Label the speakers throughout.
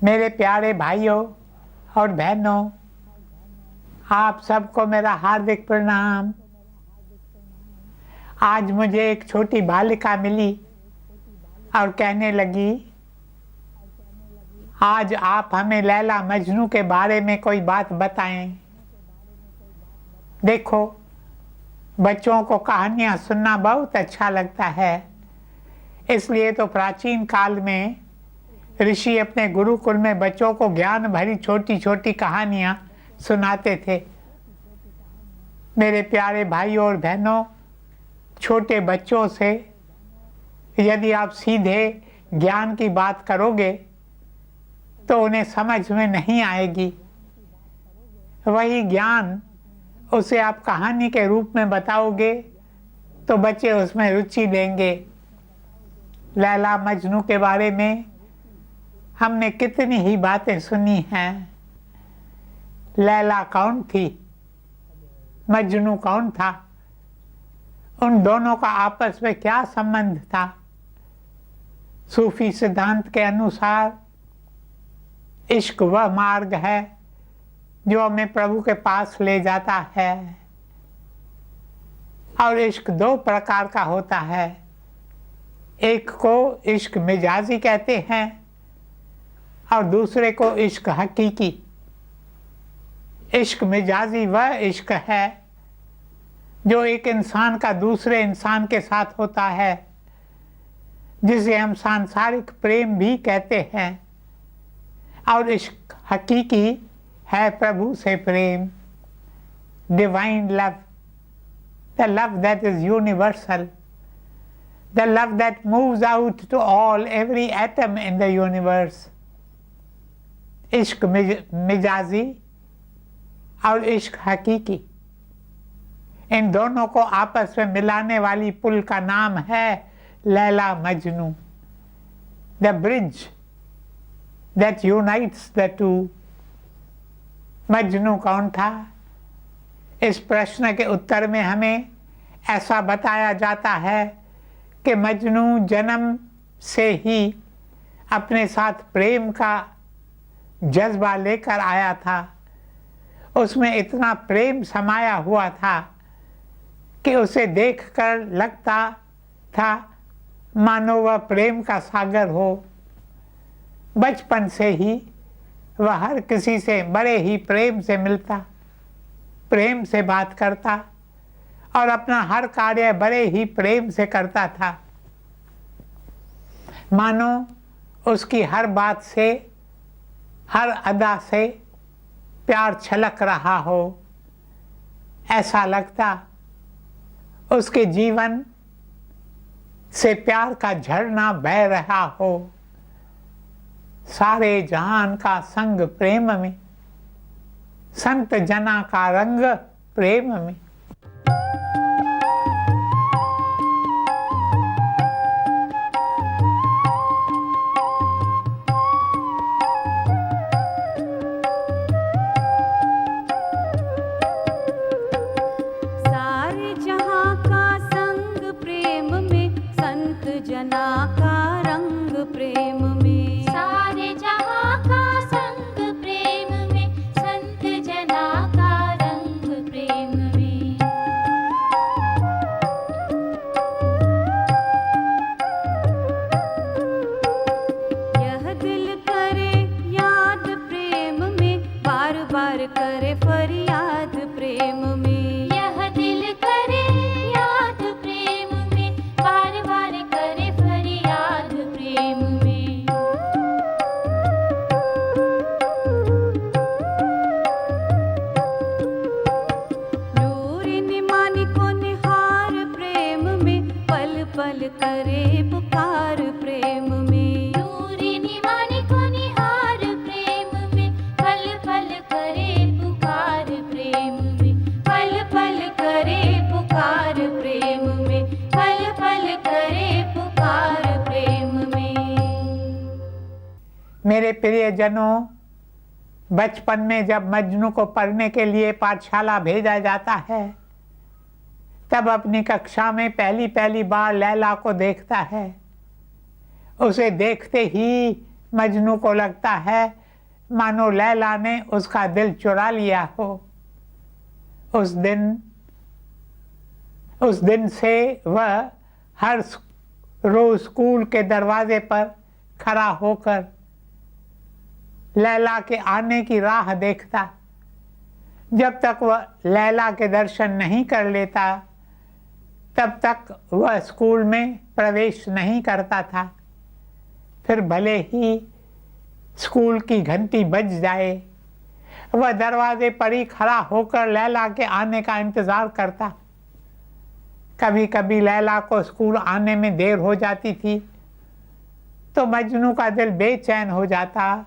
Speaker 1: मेरे प्यारे भाइयों और बहनों, आप सबको मेरा हार्दिक प्रणाम। आज मुझे एक छोटी बालिका मिली और कहने लगी, आज आप हमें लैला मजनू के बारे में कोई बात बताएं। देखो, बच्चों को कहानियाँ सुनना बहुत अच्छा लगता है, इसलिए तो प्राचीन काल में ऋषि अपने गुरुकुल में बच्चों को ज्ञान भरी छोटी छोटी कहानियाँ सुनाते थे। मेरे प्यारे भाइयों और बहनों, छोटे बच्चों से यदि आप सीधे ज्ञान की बात करोगे तो उन्हें समझ में नहीं आएगी। वही ज्ञान उसे आप कहानी के रूप में बताओगे तो बच्चे उसमें रुचि लेंगे। लैला मजनू के बारे में हमने कितनी ही बातें सुनी हैं। लैला कौन थी, मजनू कौन था, उन दोनों का आपस में क्या संबंध था। सूफी सिद्धांत के अनुसार इश्क वह मार्ग है जो हमें प्रभु के पास ले जाता है। और इश्क दो प्रकार का होता है। एक को इश्क मिजाजी कहते हैं और दूसरे को इश्क हकीकी। इश्क मिजाजी वह इश्क है जो एक इंसान का दूसरे इंसान के साथ होता है, जिसे हम सांसारिक प्रेम भी कहते हैं। और इश्क हकीकी है प्रभु से प्रेम, divine love, the love that is universal, the love that moves out to all every atom in the universe. इश्क मिजाजी और इश्क हकीकी, इन दोनों को आपस में मिलाने वाली पुल का नाम है Laila Majnu, the bridge that unites the two. Majnu कौन था? इस प्रश्न के उत्तर में हमें ऐसा बताया जाता है कि मजनू जन्म से ही अपने साथ प्रेम का जज्बा लेकर आया था। उसमें इतना प्रेम समाया हुआ था कि उसे देखकर लगता था मानो वह प्रेम का सागर हो। बचपन से ही वह हर किसी से बड़े ही प्रेम से मिलता, प्रेम से बात करता और अपना हर कार्य बड़े ही प्रेम से करता था। मानो उसकी हर बात से, हर अदा से प्यार छलक रहा हो। ऐसा लगता उसके जीवन से प्यार का झरना बह रहा हो। सारे जहान का संग प्रेम में, संत जना का रंग प्रेम में।
Speaker 2: सारे जहां का संग प्रेम में, संत जना का रंग प्रेम में।
Speaker 3: सारे जहां का संग प्रेम में, संत जना का रंग प्रेम में।
Speaker 2: यह दिल करे याद प्रेम में, बार बार करे फरियाद प्रेम में।
Speaker 3: यह दिल करे याद प्रेम में, बार बार करे फरियाद प्रेम में।
Speaker 2: नूरी निमानी को निहार प्रेम में, पल पल करे पुकार प्रेम में।
Speaker 3: नूरी निमानी को निहार प्रेम में, पल पल करे पुकार प्रेम में।
Speaker 2: पल पल करे पुकार प्रेम में, पल पल करे पुकार प्रेम में।
Speaker 1: मेरे प्रियजनों, बचपन में जब मजनू को पढ़ने के लिए पाठशाला भेजा जाता है, तब अपनी कक्षा में पहली पहली बार लैला को देखता है। उसे देखते ही मजनू को लगता है मानो लैला ने उसका दिल चुरा लिया हो। उस दिन से वह हर रोज स्कूल के दरवाजे पर खड़ा होकर लैला के आने की राह देखता। जब तक वह लैला के दर्शन नहीं कर लेता तब तक वह स्कूल में प्रवेश नहीं करता था। फिर भले ही स्कूल की घंटी बज जाए, वह दरवाजे पर ही खड़ा होकर लैला के आने का इंतज़ार करता। कभी कभी लैला को स्कूल आने में देर हो जाती थी तो मजनू का दिल बेचैन हो जाता।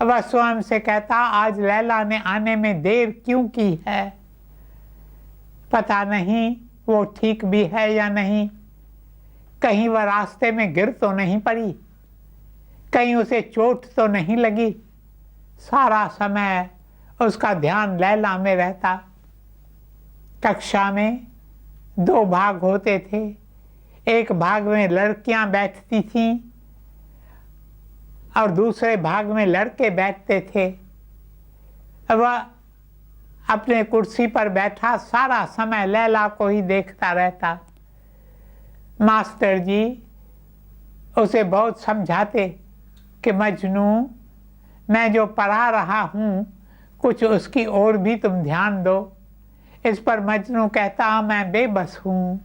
Speaker 1: वह स्वयं से कहता, आज लैला ने आने में देर क्यों की है? पता नहीं वो ठीक भी है या नहीं। कहीं वह रास्ते में गिर तो नहीं पड़ी, कहीं उसे चोट तो नहीं लगी। सारा समय उसका ध्यान लैला में रहता। कक्षा में 2 भाग होते थे। एक भाग में लड़कियां बैठती थीं और दूसरे भाग में लड़के बैठते थे। वह अपने कुर्सी पर बैठा सारा समय लैला को ही देखता रहता। मास्टर जी उसे बहुत समझाते कि मजनू, मैं जो पढ़ा रहा हूँ कुछ उसकी ओर भी तुम ध्यान दो। इस पर मजनू कहता, मैं बेबस हूँ,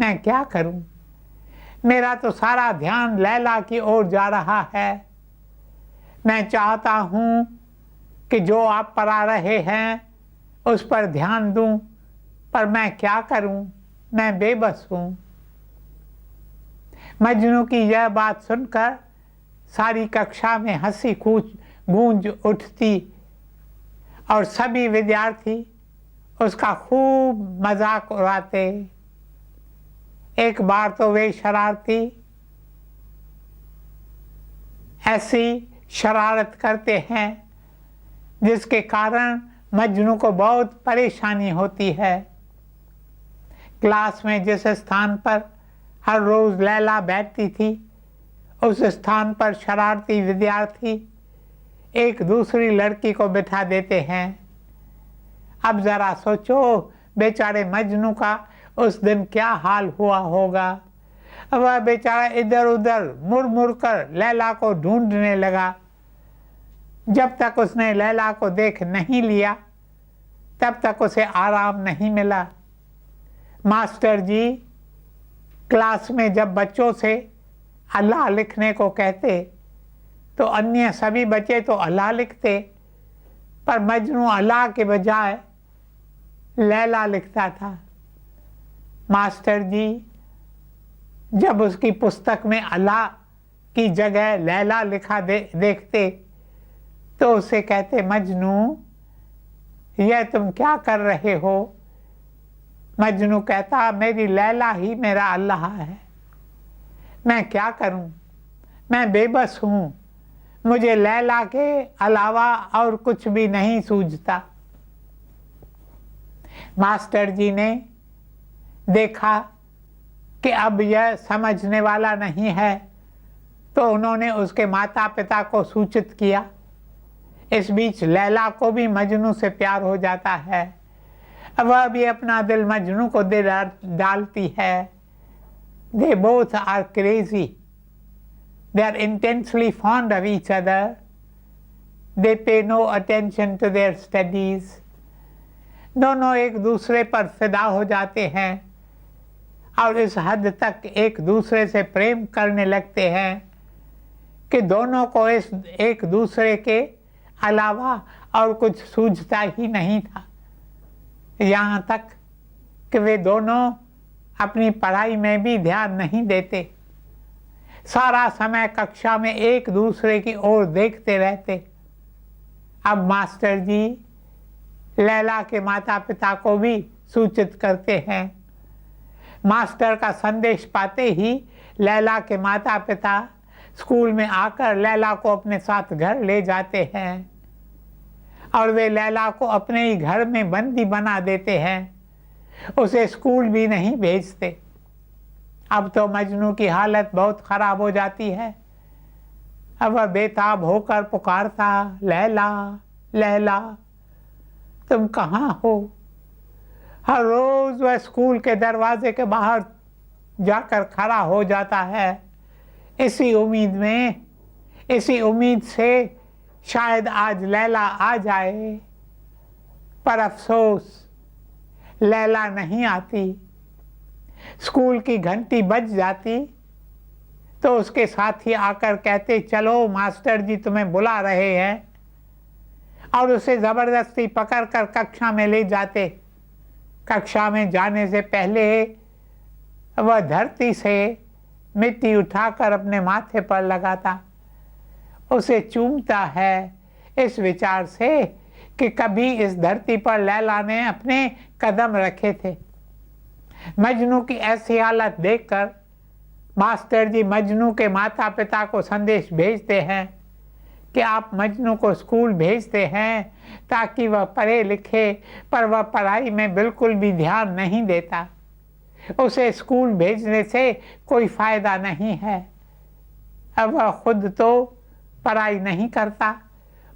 Speaker 1: मैं क्या करूँ? मेरा तो सारा ध्यान लैला की ओर जा रहा है। मैं चाहता हूँ कि जो आप पढ़ा रहे हैं उस पर ध्यान दूँ, पर मैं क्या करूँ? मैं बेबस हूँ। मजनू की यह बात सुनकर सारी कक्षा में हंसी गूंज उठती और सभी विद्यार्थी उसका खूब मजाक उड़ाते। एक बार तो वे शरारती ऐसी शरारत करते हैं जिसके कारण मजनू को बहुत परेशानी होती है। क्लास में जिस स्थान पर हर रोज लैला बैठती थी उस स्थान पर शरारती विद्यार्थी एक दूसरी लड़की को बिठा देते हैं। अब जरा सोचो बेचारे मजनू का उस दिन क्या हाल हुआ होगा। वह बेचारा इधर उधर मुड़ मुड़ कर लैला को ढूंढने लगा। जब तक उसने लैला को देख नहीं लिया तब तक उसे आराम नहीं मिला। मास्टर जी क्लास में जब बच्चों से अल्लाह लिखने को कहते तो अन्य सभी बच्चे तो अल्लाह लिखते, पर मजनू अल्लाह के बजाय लैला लिखता था। मास्टर जी जब उसकी पुस्तक में अल्लाह की जगह लैला लिखा देखते तो उसे कहते, मजनू यह तुम क्या कर रहे हो? मजनू कहता, मेरी लैला ही मेरा अल्लाह है, मैं क्या करूं? मैं बेबस हूं, मुझे लैला के अलावा और कुछ भी नहीं सूझता। मास्टर जी ने देखा कि अब यह समझने वाला नहीं है तो उन्होंने उसके माता पिता को सूचित किया। इस बीच लैला को भी मजनू से प्यार हो जाता है। वह भी अपना दिल मजनू को दे डालती है। They both are crazy. They are intensely fond of each other. They pay no attention to their studies. दोनों एक दूसरे पर फिदा हो जाते हैं और इस हद तक एक दूसरे से प्रेम करने लगते हैं कि दोनों को इस एक दूसरे के अलावा और कुछ सूझता ही नहीं था। यहाँ तक कि वे दोनों अपनी पढ़ाई में भी ध्यान नहीं देते। सारा समय कक्षा में एक दूसरे की ओर देखते रहते। अब मास्टर जी लैला के माता पिता को भी सूचित करते हैं। मास्टर का संदेश पाते ही लैला के माता पिता स्कूल में आकर लैला को अपने साथ घर ले जाते हैं और वे लैला को अपने ही घर में बंदी बना देते हैं। उसे स्कूल भी नहीं भेजते। अब तो मजनू की हालत बहुत ख़राब हो जाती है। अब वह बेताब होकर पुकारता, लैला लैला तुम कहाँ हो। हर रोज वह स्कूल के दरवाजे के बाहर जाकर खड़ा हो जाता है, इसी उम्मीद से शायद आज लैला आ जाए। पर अफसोस लैला नहीं आती। स्कूल की घंटी बज जाती तो उसके साथी आकर कहते, चलो मास्टर जी तुम्हें बुला रहे हैं, और उसे ज़बरदस्ती पकड़कर कक्षा में ले जाते। कक्षा में जाने से पहले वह धरती से मिट्टी उठाकर अपने माथे पर लगाता, उसे चूमता है इस विचार से कि कभी इस धरती पर लैला ने अपने कदम रखे थे। मजनू की ऐसी हालत देखकर मास्टर जी मजनू के माता पिता को संदेश भेजते हैं कि आप मजनू को स्कूल भेजते हैं ताकि वह पढ़े लिखे, पर वह पढ़ाई में बिल्कुल भी ध्यान नहीं देता। उसे स्कूल भेजने से कोई फ़ायदा नहीं है। अब वह खुद तो पढ़ाई नहीं करता,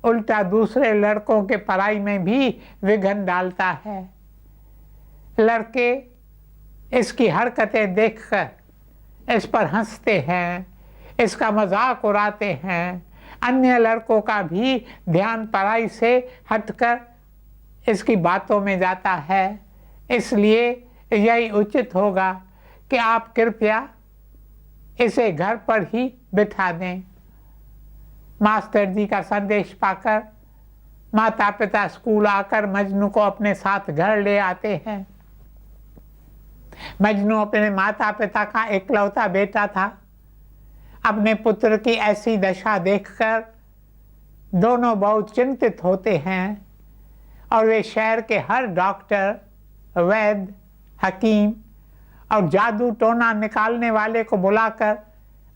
Speaker 1: उल्टा दूसरे लड़कों के पढ़ाई में भी विघ्न डालता है। लड़के इसकी हरकतें देखकर इस पर हंसते हैं, इसका मजाक उड़ाते हैं। अन्य लड़कों का भी ध्यान पढ़ाई से हटकर इसकी बातों में जाता है। इसलिए यही उचित होगा कि आप कृपया इसे घर पर ही बिठा दें। मास्टर जी का संदेश पाकर माता पिता स्कूल आकर मजनू को अपने साथ घर ले आते हैं। मजनू अपने माता पिता का इकलौता बेटा था। अपने पुत्र की ऐसी दशा देखकर दोनों बहुत चिंतित होते हैं और वे शहर के हर डॉक्टर, वैद्य, हकीम और जादू टोना निकालने वाले को बुलाकर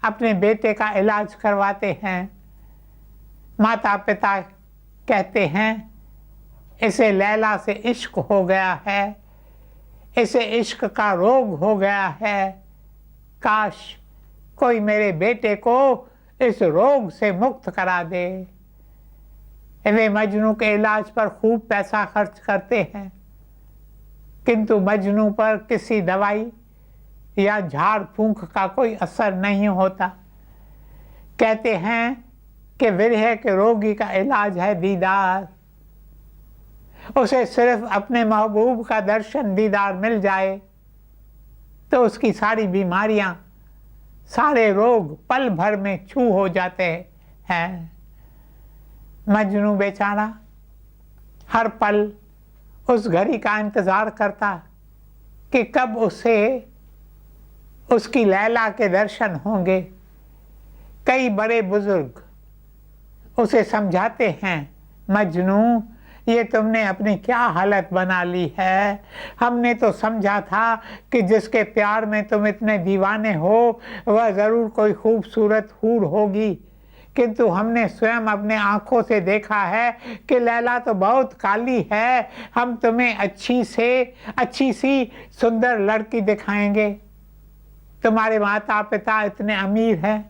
Speaker 1: अपने बेटे का इलाज करवाते हैं। माता पिता कहते हैं, इसे लैला से इश्क हो गया है, इसे इश्क का रोग हो गया है। काश कोई मेरे बेटे को इस रोग से मुक्त करा दे। वे मजनू के इलाज पर खूब पैसा खर्च करते हैं, किंतु मजनू पर किसी दवाई या झाड़ फूंक का कोई असर नहीं होता। कहते हैं कि विरह के रोगी का इलाज है दीदार। उसे सिर्फ अपने महबूब का दर्शन दीदार मिल जाए तो उसकी सारी बीमारियां, सारे रोग पल भर में छू हो जाते हैं। मजनू बेचारा हर पल उस घड़ी का इंतज़ार करता कि कब उसे उसकी लैला के दर्शन होंगे। कई बड़े बुजुर्ग उसे समझाते हैं, मजनू ये तुमने अपनी क्या हालत बना ली है। हमने तो समझा था कि जिसके प्यार में तुम इतने दीवाने हो वह ज़रूर कोई खूबसूरत हूर होगी, किंतु हमने स्वयं अपने आँखों से देखा है कि लैला तो बहुत काली है। हम तुम्हें अच्छी सी सुंदर लड़की दिखाएंगे। तुम्हारे माता पिता इतने अमीर हैं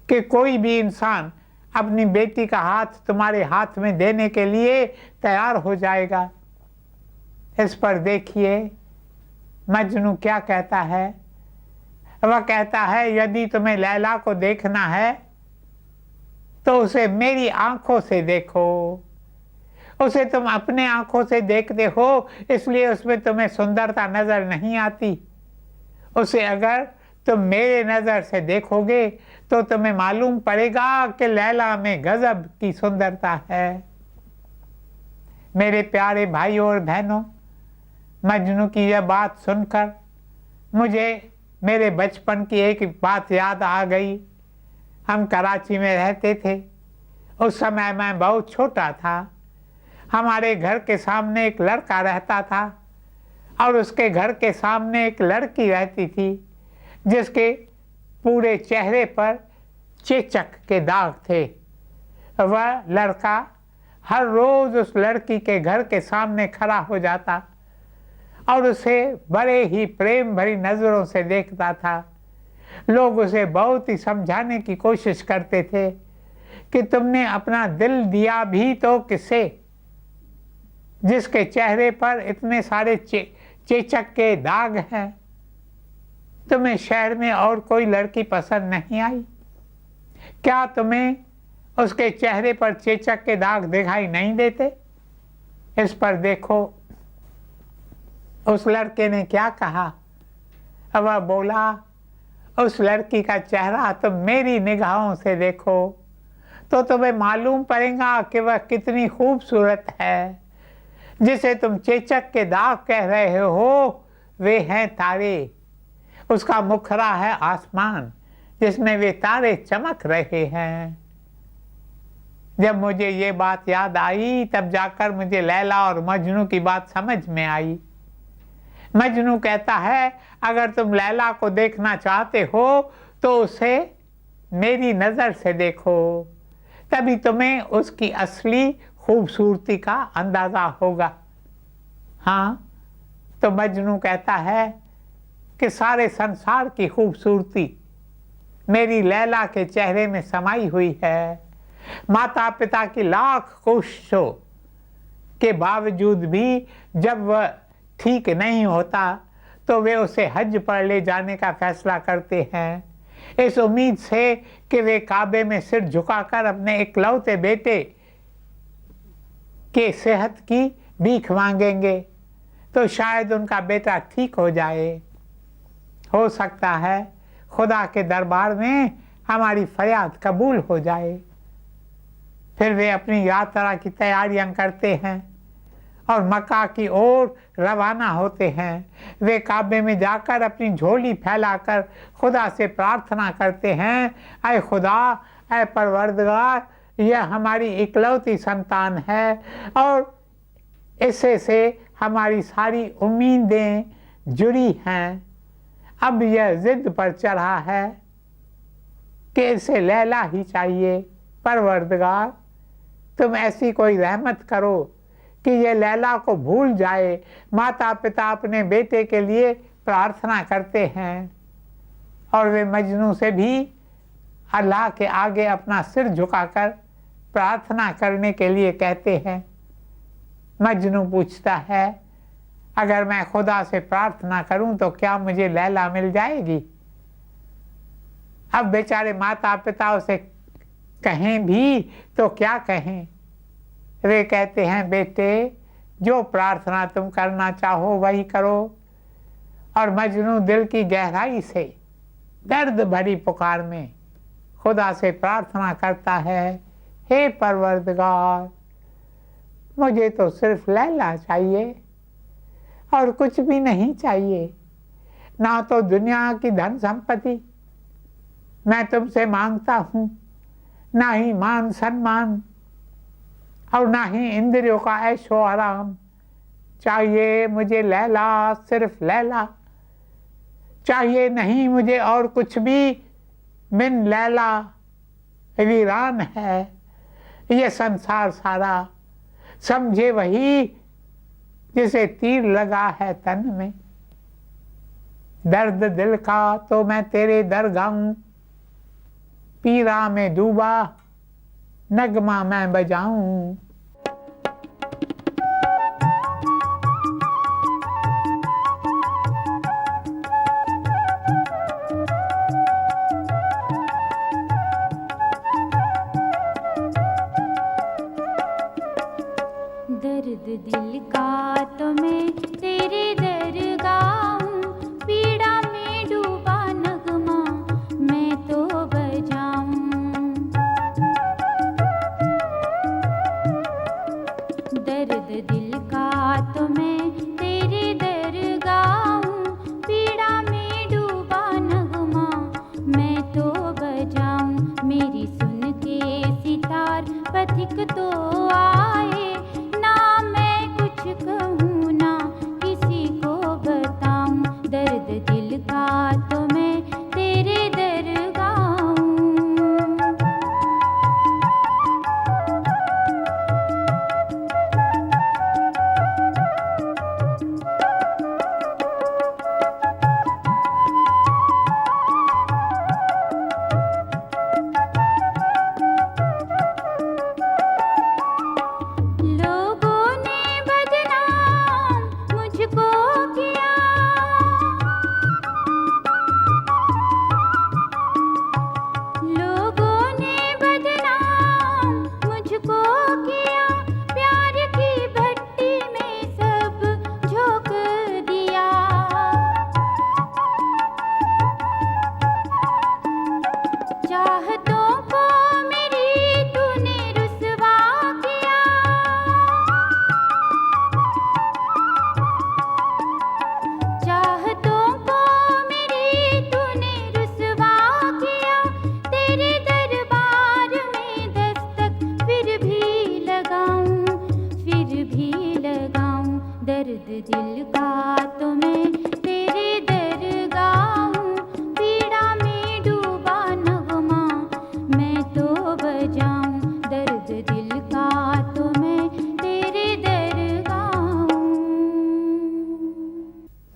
Speaker 1: कि कोई भी इंसान अपनी बेटी का हाथ तुम्हारे हाथ में देने के लिए तैयार हो जाएगा। इस पर देखिए मजनू क्या कहता है। वह कहता है, यदि तुम्हें लैला को देखना है तो उसे मेरी आंखों से देखो। उसे तुम अपने आंखों से देखते हो इसलिए उसमें तुम्हें सुंदरता नजर नहीं आती। उसे अगर तुम मेरे नज़र से देखोगे तो तुम्हें मालूम पड़ेगा कि लैला में गजब की सुंदरता है। मेरे प्यारे भाइयों और बहनों, मजनू की यह बात सुनकर मुझे मेरे बचपन की एक बात याद आ गई। हम कराची में रहते थे। उस समय मैं बहुत छोटा था। हमारे घर के सामने एक लड़का रहता था और उसके घर के सामने एक लड़की रहती थी जिसके पूरे चेहरे पर चेचक के दाग थे। वह लड़का हर रोज़ उस लड़की के घर के सामने खड़ा हो जाता और उसे बड़े ही प्रेम भरी नज़रों से देखता था। लोग उसे बहुत ही समझाने की कोशिश करते थे कि तुमने अपना दिल दिया भी तो किसे, जिसके चेहरे पर इतने सारे चेचक के दाग हैं। तुम्हें शहर में और कोई लड़की पसंद नहीं आई? क्या तुम्हें उसके चेहरे पर चेचक के दाग दिखाई नहीं देते? इस पर देखो उस लड़के ने क्या कहा। अब वह बोला, उस लड़की का चेहरा तुम मेरी निगाहों से देखो तो तुम्हें मालूम पड़ेगा कि वह कितनी खूबसूरत है। जिसे तुम चेचक के दाग कह रहे हो वे हैं तारे। उसका मुखड़ा है आसमान जिसमें वे तारे चमक रहे हैं। जब मुझे ये बात याद आई तब जाकर मुझे लैला और मजनू की बात समझ में आई। मजनू कहता है, अगर तुम लैला को देखना चाहते हो तो उसे मेरी नज़र से देखो, तभी तुम्हें उसकी असली खूबसूरती का अंदाज़ा होगा। हाँ, तो मजनू कहता है कि सारे संसार की खूबसूरती मेरी लैला के चेहरे में समाई हुई है। माता पिता की लाख कोशिशों के बावजूद भी जब वह ठीक नहीं होता तो वे उसे हज पर ले जाने का फैसला करते हैं, इस उम्मीद से कि वे काबे में सिर झुकाकर अपने इकलौते बेटे के सेहत की भीख मांगेंगे तो शायद उनका बेटा ठीक हो जाए। हो सकता है खुदा के दरबार में हमारी फरियाद कबूल हो जाए। फिर वे अपनी यात्रा की तैयारियां करते हैं और मक्का की ओर रवाना होते हैं। वे काबे में जाकर अपनी झोली फैलाकर खुदा से प्रार्थना करते हैं, ऐ खुदा, ऐ परवरदिगार, यह हमारी इकलौती संतान है और इससे से हमारी सारी उम्मीदें जुड़ी हैं। अब यह जिद पर चढ़ा है कि इसे लैला ही चाहिए। परवरदिगार, तुम ऐसी कोई रहमत करो कि ये लैला को भूल जाए। माता पिता अपने बेटे के लिए प्रार्थना करते हैं और वे मजनू से भी अल्लाह के आगे अपना सिर झुकाकर प्रार्थना करने के लिए कहते हैं। मजनू पूछता है, अगर मैं खुदा से प्रार्थना करूं तो क्या मुझे लैला मिल जाएगी? अब बेचारे माता पिता उसे कहें भी तो क्या कहें। वे कहते हैं, बेटे, जो प्रार्थना तुम करना चाहो वही करो। और मजनू दिल की गहराई से दर्द भरी पुकार में खुदा से प्रार्थना करता है, हे परवरदिगार, मुझे तो सिर्फ लैला चाहिए और कुछ भी नहीं चाहिए, ना तो दुनिया की धन संपत्ति मैं तुमसे मांगता हूँ, ना ही मान सम्मान और ना ही इंद्रियों का ऐशो आराम। चाहिए मुझे लैला, सिर्फ लैला। चाहिए नहीं मुझे और कुछ भी बिन लैला। वीरान है ये संसार सारा, समझे वही जिसे तीर लगा है तन में। दर्द दिल का तो मैं तेरे दर गाऊं, पीरा में डूबा नगमा मैं बजाऊं।
Speaker 2: दर्द दिल का तो मैं तेरे दर गाऊं, पीड़ा में डूबा नगमा मैं तो बजाऊं।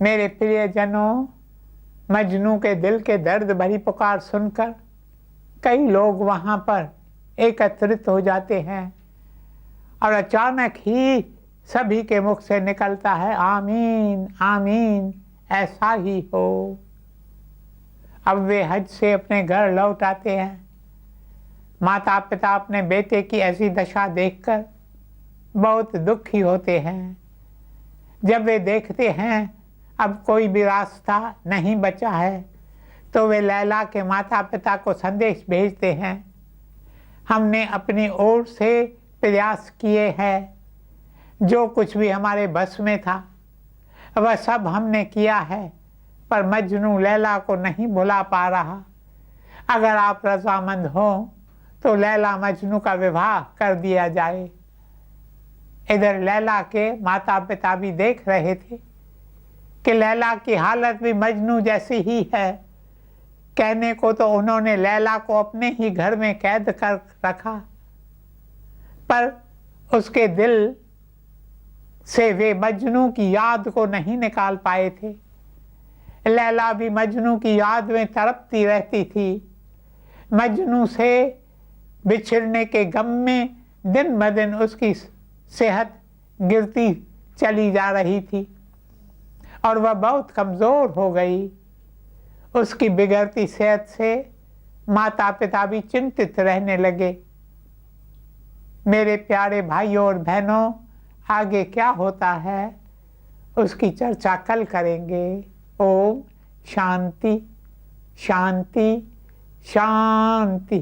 Speaker 1: मेरे प्रियजनों, मजनू के दिल के दर्द भरी पुकार सुनकर कई लोग वहाँ पर एकत्रित हो जाते हैं और अचानक ही सभी के मुख से निकलता है आमीन आमीन, ऐसा ही हो। अब वे हज से अपने घर लौट आते हैं। माता पिता अपने बेटे की ऐसी दशा देखकर बहुत दुखी होते हैं। जब वे देखते हैं अब कोई भी रास्ता नहीं बचा है, तो वे लैला के माता पिता को संदेश भेजते हैं, हमने अपनी ओर से प्रयास किए हैं, जो कुछ भी हमारे बस में था वह सब हमने किया है, पर मजनू लैला को नहीं भुला पा रहा। अगर आप रजामंद हो तो लैला मजनू का विवाह कर दिया जाए। इधर लैला के माता पिता भी देख रहे थे कि लैला की हालत भी मजनू जैसी ही है। कहने को तो उन्होंने लैला को अपने ही घर में कैद कर रखा, पर उसके दिल से वे मजनू की याद को नहीं निकाल पाए थे। लैला भी मजनू की याद में तड़पती रहती थी। मजनू से बिछड़ने के गम में दिन ब दिन उसकी सेहत गिरती चली जा रही थी और वह बहुत कमज़ोर हो गई। उसकी बिगड़ती सेहत से माता पिता भी चिंतित रहने लगे। मेरे प्यारे भाइयों और बहनों, आगे क्या होता है उसकी चर्चा कल करेंगे। ओम शांति शांति शांति।